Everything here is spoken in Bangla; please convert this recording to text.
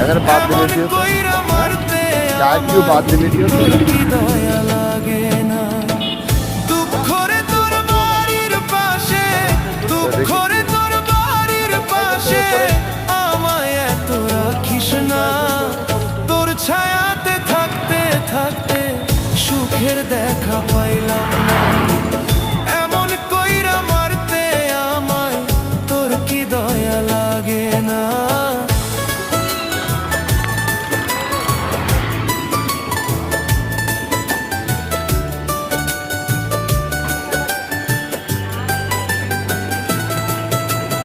अगर बात रिलेटिव क्या क्यों बात रिलेटिव দয়া লাগে না দুঃখ রে তোর বাড়ির পাশে দুঃখ রে তোর বাড়ির পাশে আমায় এত রাখিস না তোর ছায়াতে থাকতে থাকতে সুখের দেখা পাইলাম না